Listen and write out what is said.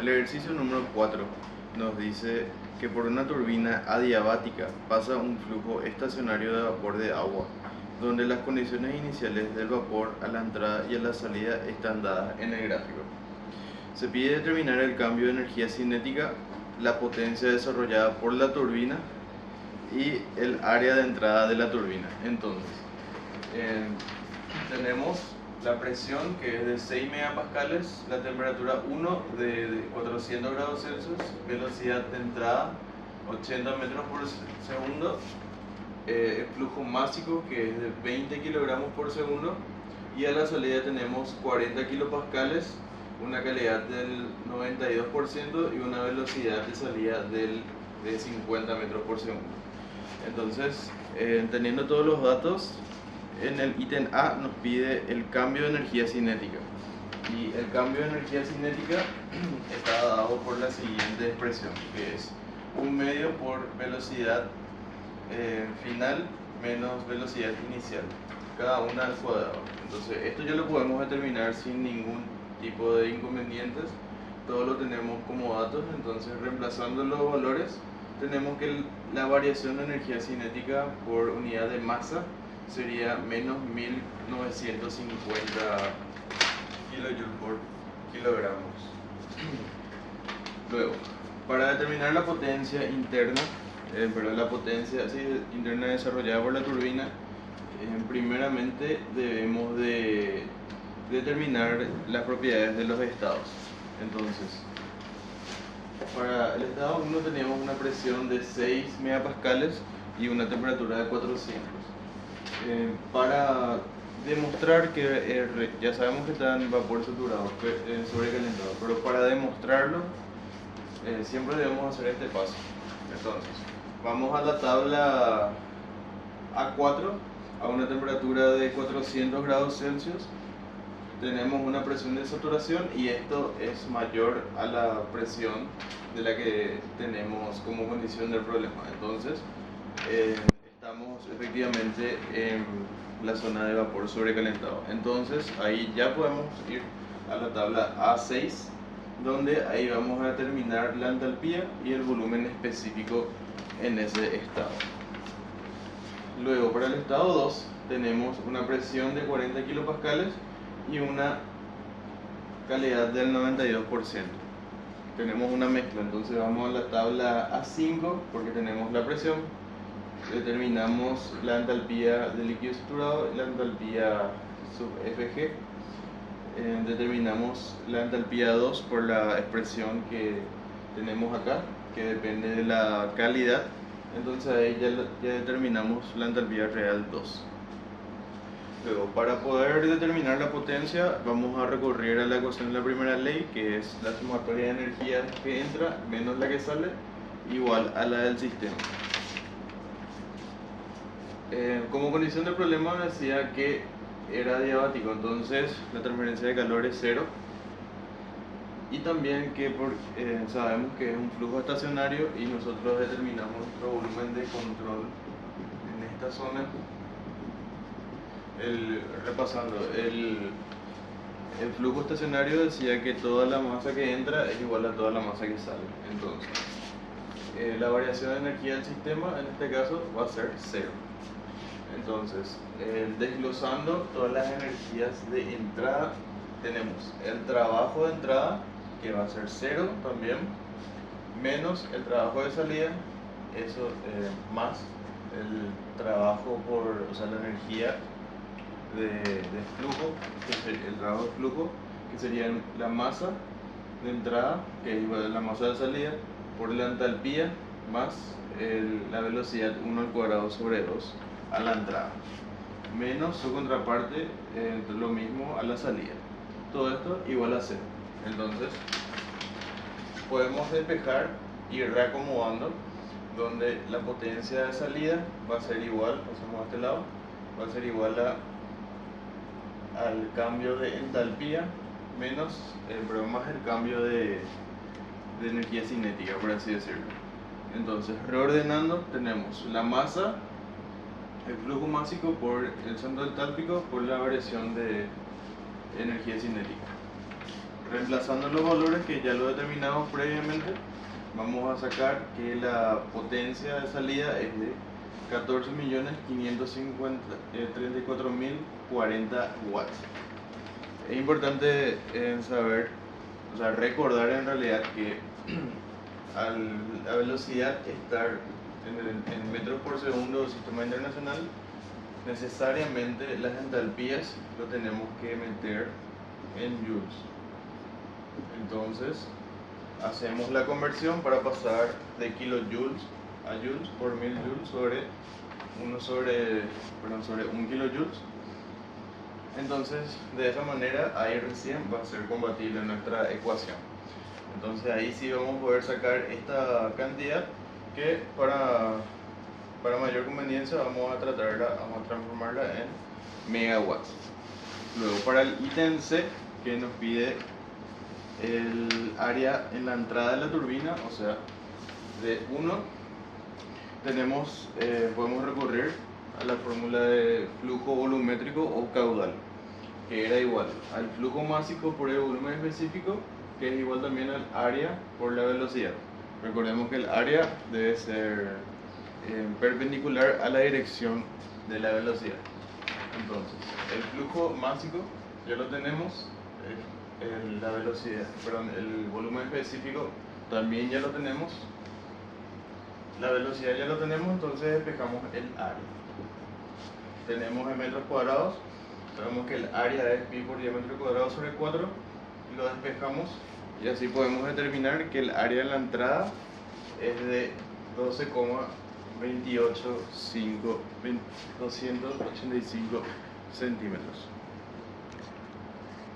El ejercicio número 4 nos dice que por una turbina adiabática pasa un flujo estacionario de vapor de agua, donde las condiciones iniciales del vapor a la entrada y a la salida están dadas en el gráfico. Se pide determinar el cambio de energía cinética, la potencia desarrollada por la turbina y el área de entrada de la turbina. Entonces, tenemos la presión, que es de 6 megapascales, la temperatura 1 de 400 grados Celsius, velocidad de entrada 80 metros por segundo, el flujo másico, que es de 20 kilogramos por segundo, y a la salida tenemos 40 kilopascales, una calidad del 92% y una velocidad de salida de 50 metros por segundo. Entonces, teniendo todos los datos, en el ítem A nos pide el cambio de energía cinética. Y el cambio de energía cinética está dado por la siguiente expresión, que es 1 medio por velocidad final menos velocidad inicial, cada una al cuadrado. Entonces, esto ya lo podemos determinar sin ningún tipo de inconvenientes. Todo lo tenemos como datos. Entonces, reemplazando los valores, tenemos que la variación de energía cinética por unidad de masa sería menos 1950 kilojoules por kilogramos. Luego, para determinar la potencia interna, la potencia interna desarrollada por la turbina, primeramente debemos de determinar las propiedades de los estados. Entonces, para el estado 1 teníamos una presión de 6 megapascales y una temperatura de 400. Para demostrar que ya sabemos que está en vapor saturado, sobrecalentado, pero para demostrarlo siempre debemos hacer este paso. Entonces, vamos a la tabla A4, a una temperatura de 400 grados Celsius. Tenemos una presión de saturación y esto es mayor a la presión de la que tenemos como condición del problema. Entonces, estamos efectivamente en la zona de vapor sobrecalentado. Entonces, ahí ya podemos ir a la tabla A6, donde ahí vamos a determinar la entalpía y el volumen específico en ese estado. Luego, para el estado 2 tenemos una presión de 40 kilopascales y una calidad del 92%. Tenemos una mezcla, entonces vamos a la tabla A5 porque tenemos la presión, determinamos la entalpía del líquido saturado y la entalpía sub Fg. Determinamos la entalpía 2 por la expresión que tenemos acá, que depende de la calidad. Entonces ahí ya determinamos la entalpía real 2. Luego, para poder determinar la potencia, vamos a recurrir a la ecuación de la primera ley, que es la sumatoria de energía que entra menos la que sale, igual a la del sistema. Como condición del problema decía que era adiabático, entonces la transferencia de calor es 0. Y también que sabemos que es un flujo estacionario y nosotros determinamos nuestro volumen de control en esta zona. Repasando, el flujo estacionario decía que toda la masa que entra es igual a toda la masa que sale. Entonces, la variación de energía del sistema en este caso va a ser 0. Entonces, desglosando todas las energías de entrada, tenemos el trabajo de entrada, que va a ser 0 también, menos el trabajo de salida, eso más el trabajo la energía de flujo, el trabajo de flujo, que sería la masa de entrada, que es igual a la masa de salida, por la entalpía más la velocidad 1 al cuadrado sobre 2 a la entrada, menos su contraparte, lo mismo a la salida. Todo esto igual a 0. Entonces, podemos despejar y ir reacomodando, donde la potencia de salida va a ser igual, pasamos a este lado, va a ser igual al cambio de entalpía menos más el cambio de energía cinética, por así decirlo. Entonces, reordenando, tenemos la masa, el flujo másico por el centro entálpico por la variación de energía cinética. reemplazando los valores que ya lo determinamos previamente, vamos a sacar que la potencia de salida es de 14.534.040 watts. Es importante saber, o sea, recordar en realidad que la velocidad estar en metros por segundo del sistema internacional, necesariamente las entalpías lo tenemos que meter en joules. Entonces hacemos la conversión para pasar de kilojoules a joules por 1000 joules sobre 1 kilojoules. Entonces, de esa manera, ahí recién va a ser compatible nuestra ecuación. Entonces ahí sí vamos a poder sacar esta cantidad que para mayor conveniencia vamos a transformarla en megawatts. Luego, para el ítem C, que nos pide el área en la entrada de la turbina, o sea, de 1, podemos recurrir a la fórmula de flujo volumétrico o caudal, que era igual al flujo másico por el volumen específico, que es igual también al área por la velocidad. Recordemos que el área debe ser perpendicular a la dirección de la velocidad. Entonces, el flujo másico ya lo tenemos, la velocidad, el volumen específico también ya lo tenemos, la velocidad ya lo tenemos, entonces despejamos el área. Tenemos en metros cuadrados, sabemos que el área es pi por diámetro cuadrado sobre 4, y lo despejamos, y así podemos determinar que el área de la entrada es de 12,285 centímetros.